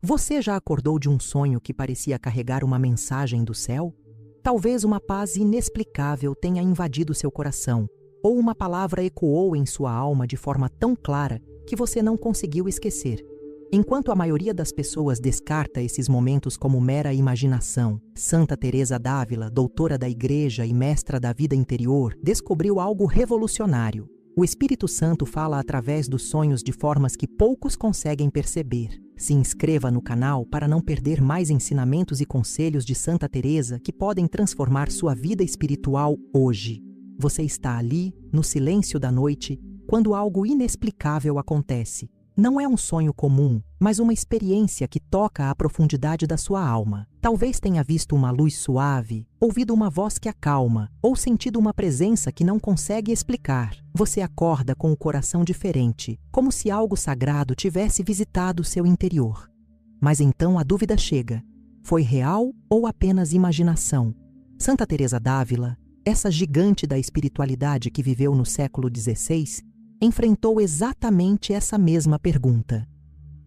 Você já acordou de um sonho que parecia carregar uma mensagem do céu? Talvez uma paz inexplicável tenha invadido seu coração, ou uma palavra ecoou em sua alma de forma tão clara que você não conseguiu esquecer. Enquanto a maioria das pessoas descarta esses momentos como mera imaginação, Santa Teresa d'Ávila, doutora da Igreja e mestra da vida interior, descobriu algo revolucionário. O Espírito Santo fala através dos sonhos de formas que poucos conseguem perceber. Se inscreva no canal para não perder mais ensinamentos e conselhos de Santa Teresa que podem transformar sua vida espiritual hoje. Você está ali, no silêncio da noite, quando algo inexplicável acontece. Não é um sonho comum, mas uma experiência que toca a profundidade da sua alma. Talvez tenha visto uma luz suave, ouvido uma voz que acalma, ou sentido uma presença que não consegue explicar. Você acorda com o coração diferente, como se algo sagrado tivesse visitado seu interior. Mas então a dúvida chega: foi real ou apenas imaginação? Santa Teresa d'Ávila, essa gigante da espiritualidade que viveu no século XVI, enfrentou exatamente essa mesma pergunta.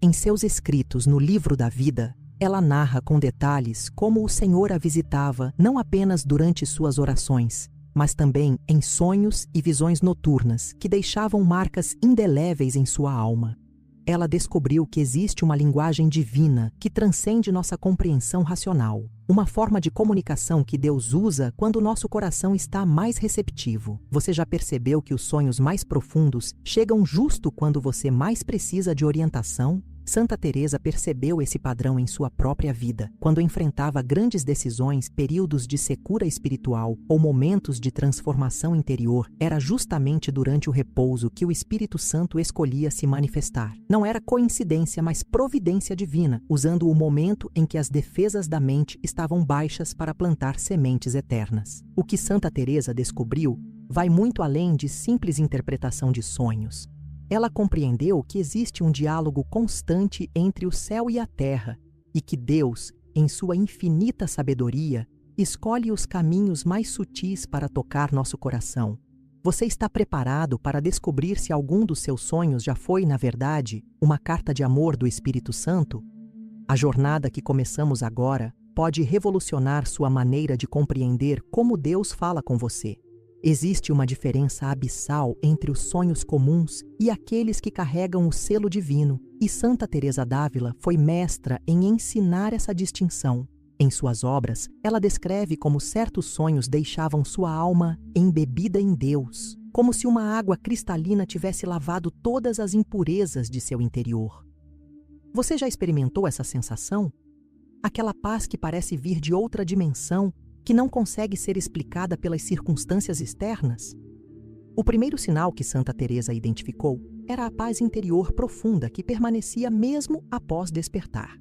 Em seus escritos no Livro da Vida, ela narra com detalhes como o Senhor a visitava não apenas durante suas orações, mas também em sonhos e visões noturnas que deixavam marcas indeléveis em sua alma. Ela descobriu que existe uma linguagem divina que transcende nossa compreensão racional, uma forma de comunicação que Deus usa quando o nosso coração está mais receptivo. Você já percebeu que os sonhos mais profundos chegam justo quando você mais precisa de orientação? Santa Teresa percebeu esse padrão em sua própria vida, quando enfrentava grandes decisões, períodos de secura espiritual ou momentos de transformação interior. Era justamente durante o repouso que o Espírito Santo escolhia se manifestar. Não era coincidência, mas providência divina, usando o momento em que as defesas da mente estavam baixas para plantar sementes eternas. O que Santa Teresa descobriu vai muito além de simples interpretação de sonhos. Ela compreendeu que existe um diálogo constante entre o céu e a terra e que Deus, em sua infinita sabedoria, escolhe os caminhos mais sutis para tocar nosso coração. Você está preparado para descobrir se algum dos seus sonhos já foi, na verdade, uma carta de amor do Espírito Santo? A jornada que começamos agora pode revolucionar sua maneira de compreender como Deus fala com você. Existe uma diferença abissal entre os sonhos comuns e aqueles que carregam o selo divino, e Santa Teresa d'Ávila foi mestra em ensinar essa distinção. Em suas obras, ela descreve como certos sonhos deixavam sua alma embebida em Deus, como se uma água cristalina tivesse lavado todas as impurezas de seu interior. Você já experimentou essa sensação? Aquela paz que parece vir de outra dimensão, que não consegue ser explicada pelas circunstâncias externas? O primeiro sinal que Santa Teresa identificou era a paz interior profunda que permanecia mesmo após despertar.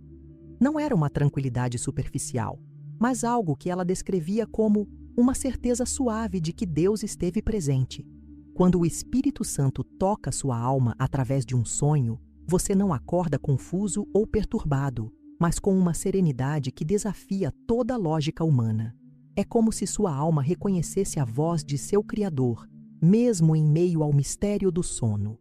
Não era uma tranquilidade superficial, mas algo que ela descrevia como uma certeza suave de que Deus esteve presente. Quando o Espírito Santo toca sua alma através de um sonho, você não acorda confuso ou perturbado, mas com uma serenidade que desafia toda a lógica humana. É como se sua alma reconhecesse a voz de seu Criador, mesmo em meio ao mistério do sono.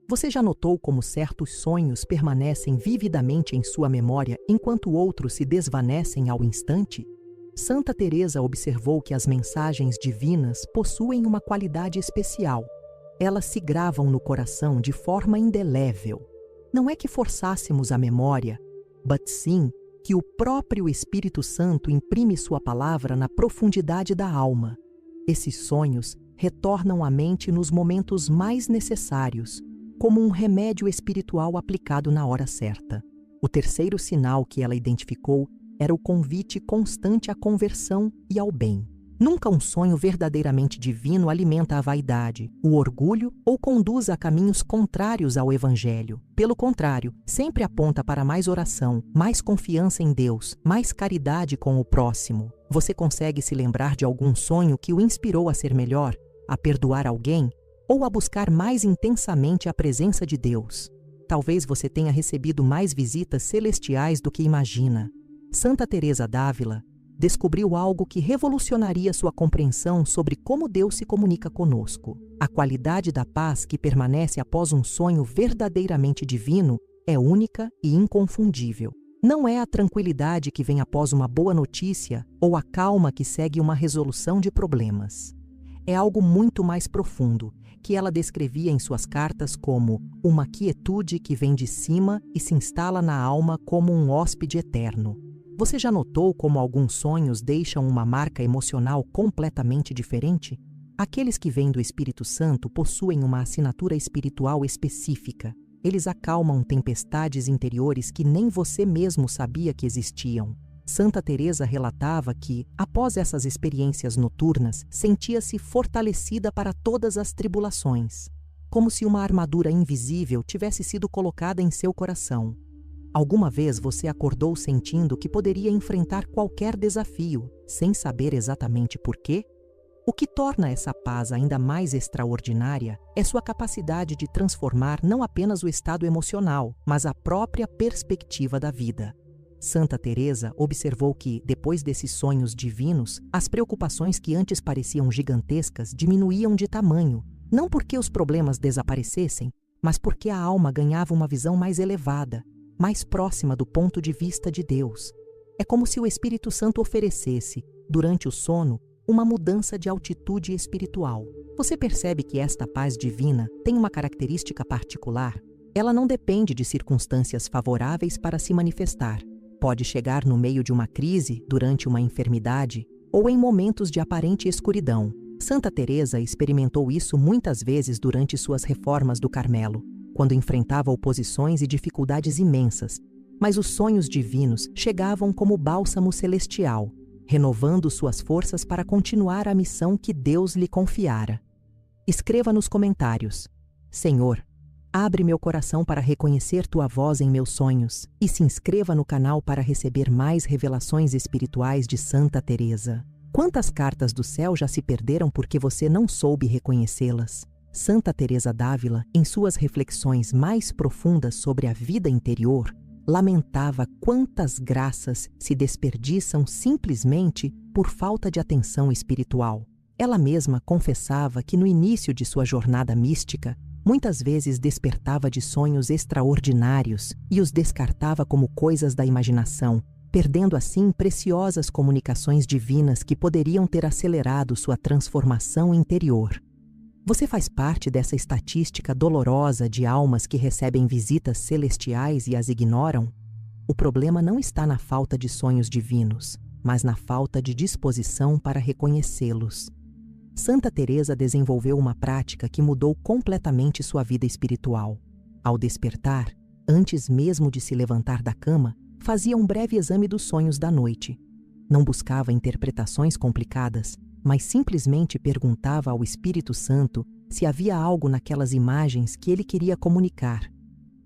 Você já notou como certos sonhos permanecem vividamente em sua memória enquanto outros se desvanecem ao instante? Santa Teresa observou que as mensagens divinas possuem uma qualidade especial. Elas se gravam no coração de forma indelével. Não é que forçássemos a memória, mas sim que o próprio Espírito Santo imprime sua palavra na profundidade da alma. Esses sonhos retornam à mente nos momentos mais necessários, como um remédio espiritual aplicado na hora certa. O terceiro sinal que ela identificou era o convite constante à conversão e ao bem. Nunca um sonho verdadeiramente divino alimenta a vaidade, o orgulho ou conduz a caminhos contrários ao Evangelho. Pelo contrário, sempre aponta para mais oração, mais confiança em Deus, mais caridade com o próximo. Você consegue se lembrar de algum sonho que o inspirou a ser melhor, a perdoar alguém ou a buscar mais intensamente a presença de Deus? Talvez você tenha recebido mais visitas celestiais do que imagina. Santa Teresa d'Ávila descobriu algo que revolucionaria sua compreensão sobre como Deus se comunica conosco. A qualidade da paz que permanece após um sonho verdadeiramente divino é única e inconfundível. Não é a tranquilidade que vem após uma boa notícia ou a calma que segue uma resolução de problemas. É algo muito mais profundo, que ela descrevia em suas cartas como uma quietude que vem de cima e se instala na alma como um hóspede eterno. Você já notou como alguns sonhos deixam uma marca emocional completamente diferente? Aqueles que vêm do Espírito Santo possuem uma assinatura espiritual específica. Eles acalmam tempestades interiores que nem você mesmo sabia que existiam. Santa Teresa relatava que, após essas experiências noturnas, sentia-se fortalecida para todas as tribulações, como se uma armadura invisível tivesse sido colocada em seu coração. Alguma vez você acordou sentindo que poderia enfrentar qualquer desafio, sem saber exatamente por quê? O que torna essa paz ainda mais extraordinária é sua capacidade de transformar não apenas o estado emocional, mas a própria perspectiva da vida. Santa Teresa observou que, depois desses sonhos divinos, as preocupações que antes pareciam gigantescas diminuíam de tamanho, não porque os problemas desaparecessem, mas porque a alma ganhava uma visão mais elevada, mais próxima do ponto de vista de Deus. É como se o Espírito Santo oferecesse, durante o sono, uma mudança de altitude espiritual. Você percebe que esta paz divina tem uma característica particular? Ela não depende de circunstâncias favoráveis para se manifestar. Pode chegar no meio de uma crise, durante uma enfermidade, ou em momentos de aparente escuridão. Santa Teresa experimentou isso muitas vezes durante suas reformas do Carmelo, quando enfrentava oposições e dificuldades imensas, mas os sonhos divinos chegavam como bálsamo celestial, renovando suas forças para continuar a missão que Deus lhe confiara. Escreva nos comentários: Senhor, abre meu coração para reconhecer tua voz em meus sonhos e se inscreva no canal para receber mais revelações espirituais de Santa Teresa. Quantas cartas do céu já se perderam porque você não soube reconhecê-las? Santa Teresa d'Ávila, em suas reflexões mais profundas sobre a vida interior, lamentava quantas graças se desperdiçam simplesmente por falta de atenção espiritual. Ela mesma confessava que no início de sua jornada mística, muitas vezes despertava de sonhos extraordinários e os descartava como coisas da imaginação, perdendo assim preciosas comunicações divinas que poderiam ter acelerado sua transformação interior. Você faz parte dessa estatística dolorosa de almas que recebem visitas celestiais e as ignoram? O problema não está na falta de sonhos divinos, mas na falta de disposição para reconhecê-los. Santa Teresa desenvolveu uma prática que mudou completamente sua vida espiritual. Ao despertar, antes mesmo de se levantar da cama, fazia um breve exame dos sonhos da noite. Não buscava interpretações complicadas, mas simplesmente perguntava ao Espírito Santo se havia algo naquelas imagens que ele queria comunicar.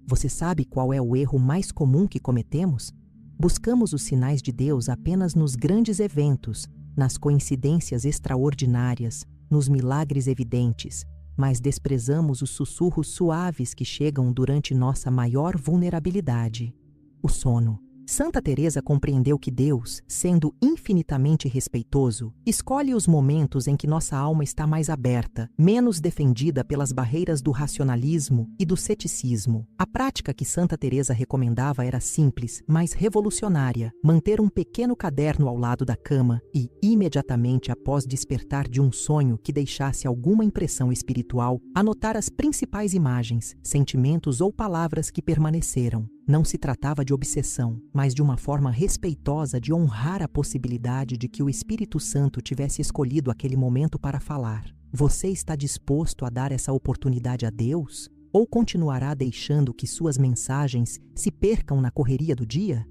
Você sabe qual é o erro mais comum que cometemos? Buscamos os sinais de Deus apenas nos grandes eventos, nas coincidências extraordinárias, nos milagres evidentes, mas desprezamos os sussurros suaves que chegam durante nossa maior vulnerabilidade. O sono. Santa Teresa compreendeu que Deus, sendo infinitamente respeitoso, escolhe os momentos em que nossa alma está mais aberta, menos defendida pelas barreiras do racionalismo e do ceticismo. A prática que Santa Teresa recomendava era simples, mas revolucionária: manter um pequeno caderno ao lado da cama e, imediatamente após despertar de um sonho que deixasse alguma impressão espiritual, anotar as principais imagens, sentimentos ou palavras que permaneceram. Não se tratava de obsessão, mas de uma forma respeitosa de honrar a possibilidade de que o Espírito Santo tivesse escolhido aquele momento para falar. Você está disposto a dar essa oportunidade a Deus? Ou continuará deixando que suas mensagens se percam na correria do dia?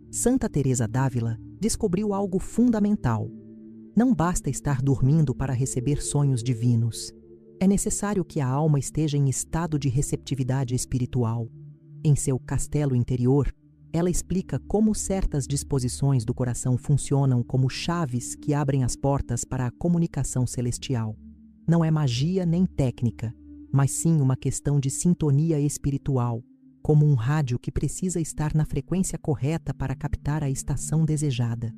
Santa Teresa d'Ávila descobriu algo fundamental. Não basta estar dormindo para receber sonhos divinos. É necessário que a alma esteja em estado de receptividade espiritual. Em seu castelo interior, ela explica como certas disposições do coração funcionam como chaves que abrem as portas para a comunicação celestial. Não é magia nem técnica, mas sim uma questão de sintonia espiritual, como um rádio que precisa estar na frequência correta para captar a estação desejada.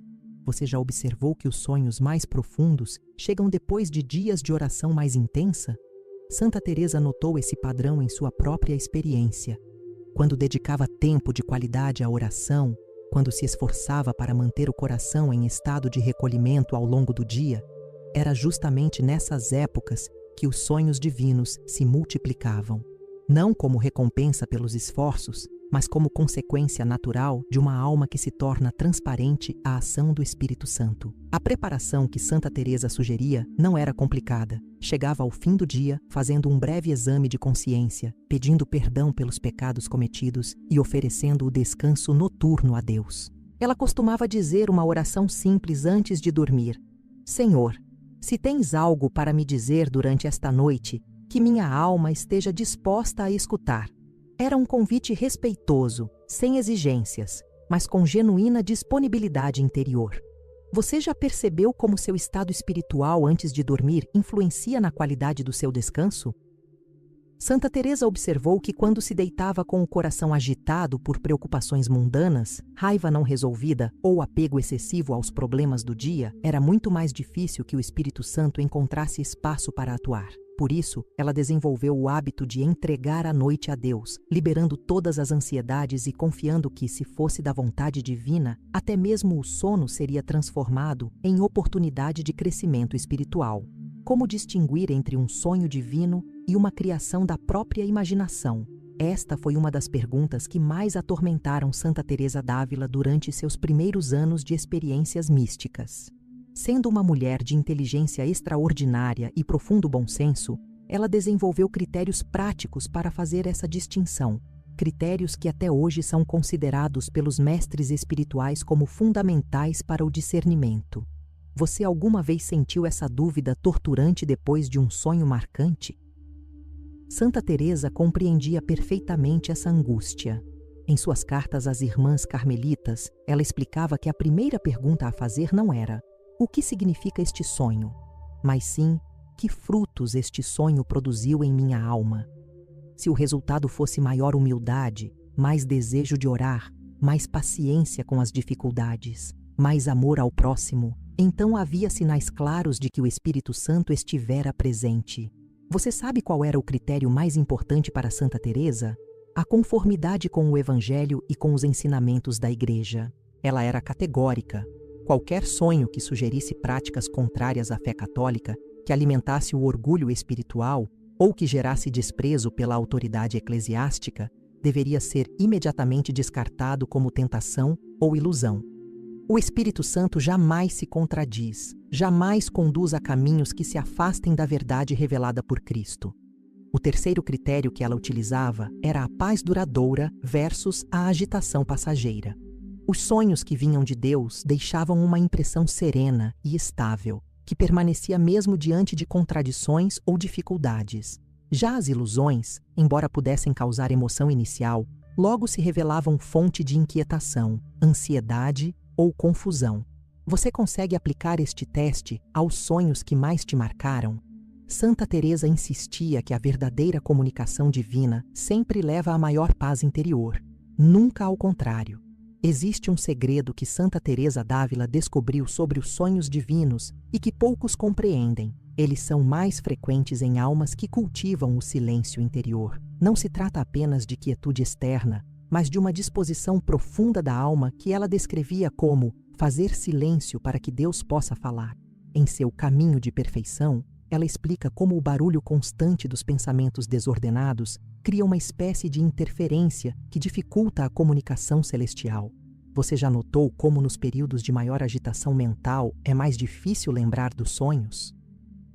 Você já observou que os sonhos mais profundos chegam depois de dias de oração mais intensa? Santa Teresa notou esse padrão em sua própria experiência. Quando dedicava tempo de qualidade à oração, quando se esforçava para manter o coração em estado de recolhimento ao longo do dia, era justamente nessas épocas que os sonhos divinos se multiplicavam, não como recompensa pelos esforços, mas como consequência natural de uma alma que se torna transparente à ação do Espírito Santo. A preparação que Santa Teresa sugeria não era complicada. Chegava ao fim do dia, fazendo um breve exame de consciência, pedindo perdão pelos pecados cometidos e oferecendo o descanso noturno a Deus. Ela costumava dizer uma oração simples antes de dormir: Senhor, se tens algo para me dizer durante esta noite, que minha alma esteja disposta a escutar. Era um convite respeitoso, sem exigências, mas com genuína disponibilidade interior. Você já percebeu como seu estado espiritual antes de dormir influencia na qualidade do seu descanso? Santa Teresa observou que quando se deitava com o coração agitado por preocupações mundanas, raiva não resolvida ou apego excessivo aos problemas do dia, era muito mais difícil que o Espírito Santo encontrasse espaço para atuar. Por isso, ela desenvolveu o hábito de entregar a noite a Deus, liberando todas as ansiedades e confiando que, se fosse da vontade divina, até mesmo o sono seria transformado em oportunidade de crescimento espiritual. Como distinguir entre um sonho divino e uma criação da própria imaginação? Esta foi uma das perguntas que mais atormentaram Santa Teresa d'Ávila durante seus primeiros anos de experiências místicas. Sendo uma mulher de inteligência extraordinária e profundo bom senso, ela desenvolveu critérios práticos para fazer essa distinção, critérios que até hoje são considerados pelos mestres espirituais como fundamentais para o discernimento. Você alguma vez sentiu essa dúvida torturante depois de um sonho marcante? Santa Teresa compreendia perfeitamente essa angústia. Em suas cartas às irmãs carmelitas, ela explicava que a primeira pergunta a fazer não era: o que significa este sonho? Mas sim, que frutos este sonho produziu em minha alma? Se o resultado fosse maior humildade, mais desejo de orar, mais paciência com as dificuldades, mais amor ao próximo, então havia sinais claros de que o Espírito Santo estivera presente. Você sabe qual era o critério mais importante para Santa Teresa? A conformidade com o Evangelho e com os ensinamentos da Igreja. Ela era categórica. Qualquer sonho que sugerisse práticas contrárias à fé católica, que alimentasse o orgulho espiritual ou que gerasse desprezo pela autoridade eclesiástica, deveria ser imediatamente descartado como tentação ou ilusão. O Espírito Santo jamais se contradiz, jamais conduz a caminhos que se afastem da verdade revelada por Cristo. O terceiro critério que ela utilizava era a paz duradoura versus a agitação passageira. Os sonhos que vinham de Deus deixavam uma impressão serena e estável, que permanecia mesmo diante de contradições ou dificuldades. Já as ilusões, embora pudessem causar emoção inicial, logo se revelavam fonte de inquietação, ansiedade ou confusão. Você consegue aplicar este teste aos sonhos que mais te marcaram? Santa Teresa insistia que a verdadeira comunicação divina sempre leva a maior paz interior, nunca ao contrário. Existe um segredo que Santa Teresa d'Ávila descobriu sobre os sonhos divinos e que poucos compreendem. Eles são mais frequentes em almas que cultivam o silêncio interior. Não se trata apenas de quietude externa, mas de uma disposição profunda da alma que ela descrevia como fazer silêncio para que Deus possa falar. Em seu Caminho de Perfeição, ela explica como o barulho constante dos pensamentos desordenados cria uma espécie de interferência que dificulta a comunicação celestial. Você já notou como nos períodos de maior agitação mental é mais difícil lembrar dos sonhos?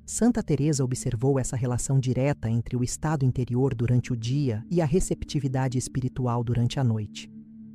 Santa Teresa observou essa relação direta entre o estado interior durante o dia e a receptividade espiritual durante a noite.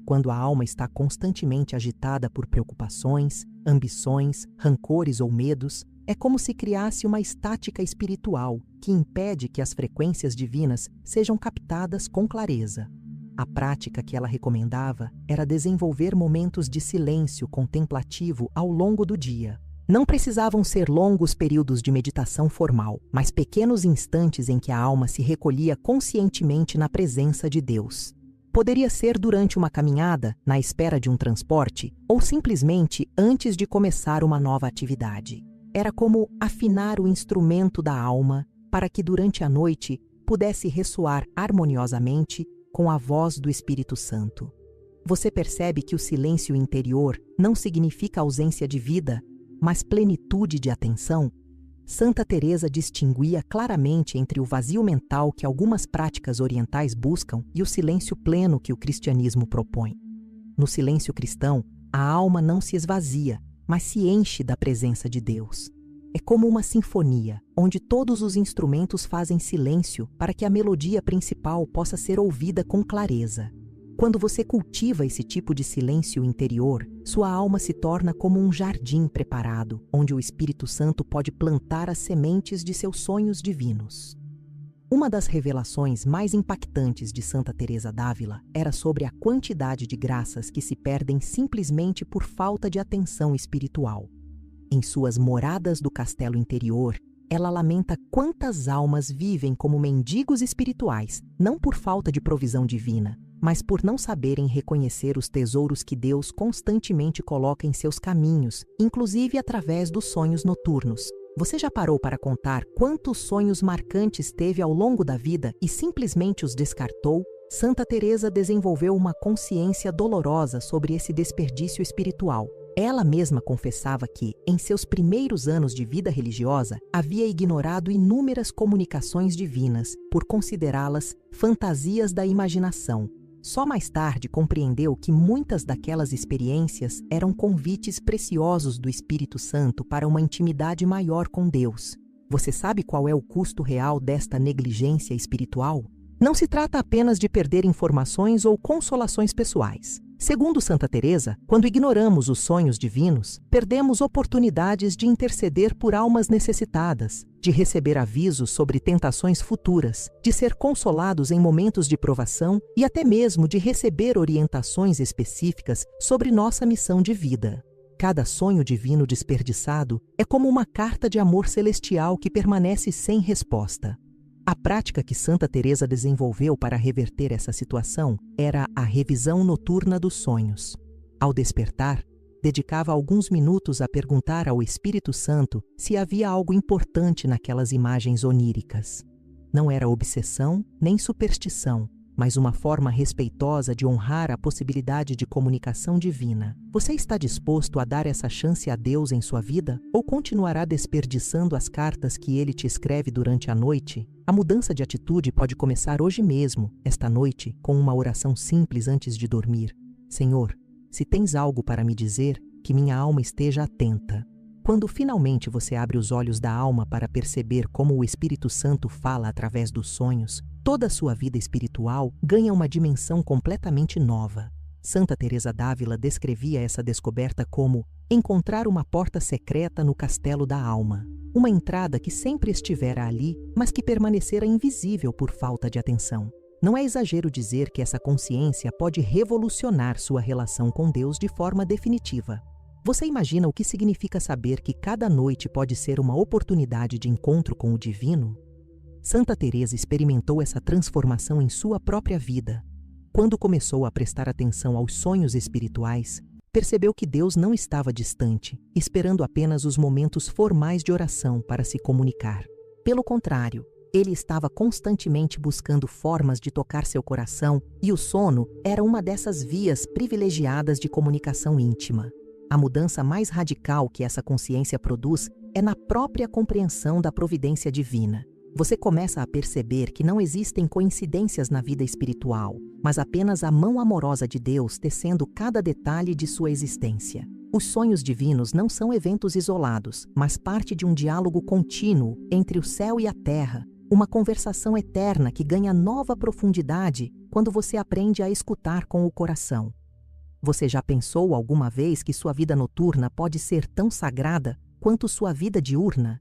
Quando a alma está constantemente agitada por preocupações, ambições, rancores ou medos, é como se criasse uma estática espiritual que impede que as frequências divinas sejam captadas com clareza. A prática que ela recomendava era desenvolver momentos de silêncio contemplativo ao longo do dia. Não precisavam ser longos períodos de meditação formal, mas pequenos instantes em que a alma se recolhia conscientemente na presença de Deus. Poderia ser durante uma caminhada, na espera de um transporte, ou simplesmente antes de começar uma nova atividade. Era como afinar o instrumento da alma para que durante a noite pudesse ressoar harmoniosamente com a voz do Espírito Santo. Você percebe que o silêncio interior não significa ausência de vida, mas plenitude de atenção? Santa Teresa distinguia claramente entre o vazio mental que algumas práticas orientais buscam e o silêncio pleno que o cristianismo propõe. No silêncio cristão, a alma não se esvazia, mas se enche da presença de Deus. É como uma sinfonia, onde todos os instrumentos fazem silêncio para que a melodia principal possa ser ouvida com clareza. Quando você cultiva esse tipo de silêncio interior, sua alma se torna como um jardim preparado, onde o Espírito Santo pode plantar as sementes de seus sonhos divinos. Uma das revelações mais impactantes de Santa Teresa d'Ávila era sobre a quantidade de graças que se perdem simplesmente por falta de atenção espiritual. Em suas moradas do castelo interior, ela lamenta quantas almas vivem como mendigos espirituais, não por falta de provisão divina, mas por não saberem reconhecer os tesouros que Deus constantemente coloca em seus caminhos, inclusive através dos sonhos noturnos. Você já parou para contar quantos sonhos marcantes teve ao longo da vida e simplesmente os descartou? Santa Teresa desenvolveu uma consciência dolorosa sobre esse desperdício espiritual. Ela mesma confessava que, em seus primeiros anos de vida religiosa, havia ignorado inúmeras comunicações divinas por considerá-las fantasias da imaginação. Só mais tarde compreendeu que muitas daquelas experiências eram convites preciosos do Espírito Santo para uma intimidade maior com Deus. Você sabe qual é o custo real desta negligência espiritual? Não se trata apenas de perder informações ou consolações pessoais. Segundo Santa Teresa, quando ignoramos os sonhos divinos, perdemos oportunidades de interceder por almas necessitadas, de receber avisos sobre tentações futuras, de ser consolados em momentos de provação e até mesmo de receber orientações específicas sobre nossa missão de vida. Cada sonho divino desperdiçado é como uma carta de amor celestial que permanece sem resposta. A prática que Santa Teresa desenvolveu para reverter essa situação era a revisão noturna dos sonhos. Ao despertar, dedicava alguns minutos a perguntar ao Espírito Santo se havia algo importante naquelas imagens oníricas. Não era obsessão nem superstição, mas uma forma respeitosa de honrar a possibilidade de comunicação divina. Você está disposto a dar essa chance a Deus em sua vida? Ou continuará desperdiçando as cartas que Ele te escreve durante a noite? A mudança de atitude pode começar hoje mesmo, esta noite, com uma oração simples antes de dormir. Senhor, se tens algo para me dizer, que minha alma esteja atenta. Quando finalmente você abre os olhos da alma para perceber como o Espírito Santo fala através dos sonhos, toda a sua vida espiritual ganha uma dimensão completamente nova. Santa Teresa d'Ávila descrevia essa descoberta como encontrar uma porta secreta no castelo da alma. Uma entrada que sempre estivera ali, mas que permanecera invisível por falta de atenção. Não é exagero dizer que essa consciência pode revolucionar sua relação com Deus de forma definitiva. Você imagina o que significa saber que cada noite pode ser uma oportunidade de encontro com o divino? Santa Teresa experimentou essa transformação em sua própria vida. Quando começou a prestar atenção aos sonhos espirituais, percebeu que Deus não estava distante, esperando apenas os momentos formais de oração para se comunicar. Pelo contrário, ele estava constantemente buscando formas de tocar seu coração e o sono era uma dessas vias privilegiadas de comunicação íntima. A mudança mais radical que essa consciência produz é na própria compreensão da providência divina. Você começa a perceber que não existem coincidências na vida espiritual, mas apenas a mão amorosa de Deus tecendo cada detalhe de sua existência. Os sonhos divinos não são eventos isolados, mas parte de um diálogo contínuo entre o céu e a terra, uma conversação eterna que ganha nova profundidade quando você aprende a escutar com o coração. Você já pensou alguma vez que sua vida noturna pode ser tão sagrada quanto sua vida diurna?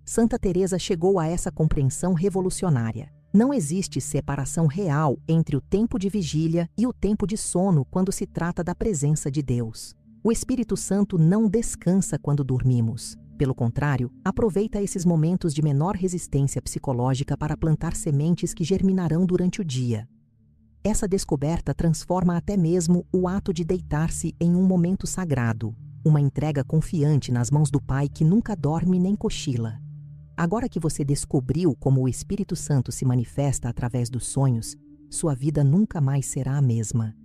Santa Teresa chegou a essa compreensão revolucionária. Não existe separação real entre o tempo de vigília e o tempo de sono quando se trata da presença de Deus. O Espírito Santo não descansa quando dormimos. Pelo contrário, aproveita esses momentos de menor resistência psicológica para plantar sementes que germinarão durante o dia. Essa descoberta transforma até mesmo o ato de deitar-se em um momento sagrado, uma entrega confiante nas mãos do Pai que nunca dorme nem cochila. Agora que você descobriu como o Espírito Santo se manifesta através dos sonhos, sua vida nunca mais será a mesma.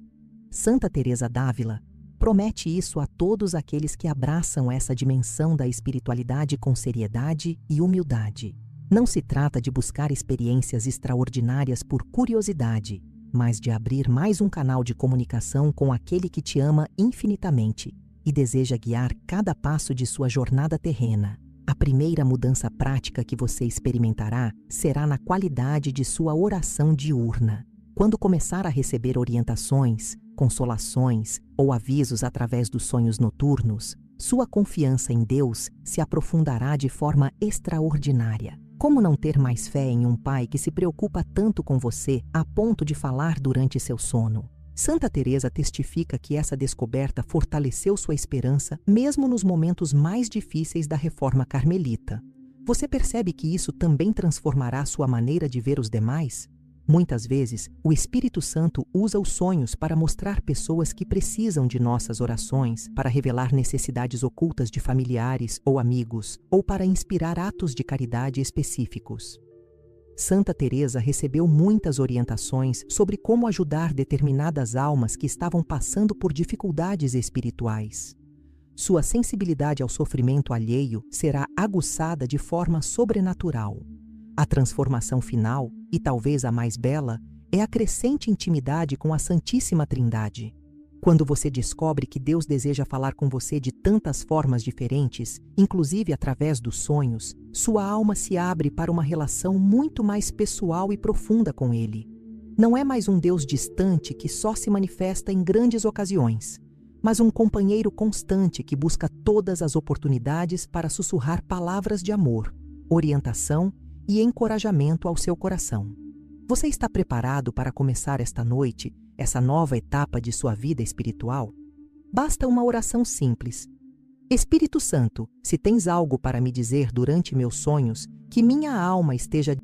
Santa Teresa d'Ávila promete isso a todos aqueles que abraçam essa dimensão da espiritualidade com seriedade e humildade. Não se trata de buscar experiências extraordinárias por curiosidade, mas de abrir mais um canal de comunicação com aquele que te ama infinitamente e deseja guiar cada passo de sua jornada terrena. A primeira mudança prática que você experimentará será na qualidade de sua oração diurna. Quando começar a receber orientações, consolações ou avisos através dos sonhos noturnos, sua confiança em Deus se aprofundará de forma extraordinária. Como não ter mais fé em um pai que se preocupa tanto com você a ponto de falar durante seu sono? Santa Teresa testifica que essa descoberta fortaleceu sua esperança mesmo nos momentos mais difíceis da reforma carmelita. Você percebe que isso também transformará sua maneira de ver os demais? Muitas vezes, o Espírito Santo usa os sonhos para mostrar pessoas que precisam de nossas orações, para revelar necessidades ocultas de familiares ou amigos, ou para inspirar atos de caridade específicos. Santa Teresa recebeu muitas orientações sobre como ajudar determinadas almas que estavam passando por dificuldades espirituais. Sua sensibilidade ao sofrimento alheio será aguçada de forma sobrenatural. A transformação final, e talvez a mais bela, é a crescente intimidade com a Santíssima Trindade. Quando você descobre que Deus deseja falar com você de tantas formas diferentes, inclusive através dos sonhos, sua alma se abre para uma relação muito mais pessoal e profunda com Ele. Não é mais um Deus distante que só se manifesta em grandes ocasiões, mas um companheiro constante que busca todas as oportunidades para sussurrar palavras de amor, orientação e encorajamento ao seu coração. Você está preparado para começar esta noite, essa nova etapa de sua vida espiritual? Basta uma oração simples. Espírito Santo, se tens algo para me dizer durante meus sonhos, que minha alma esteja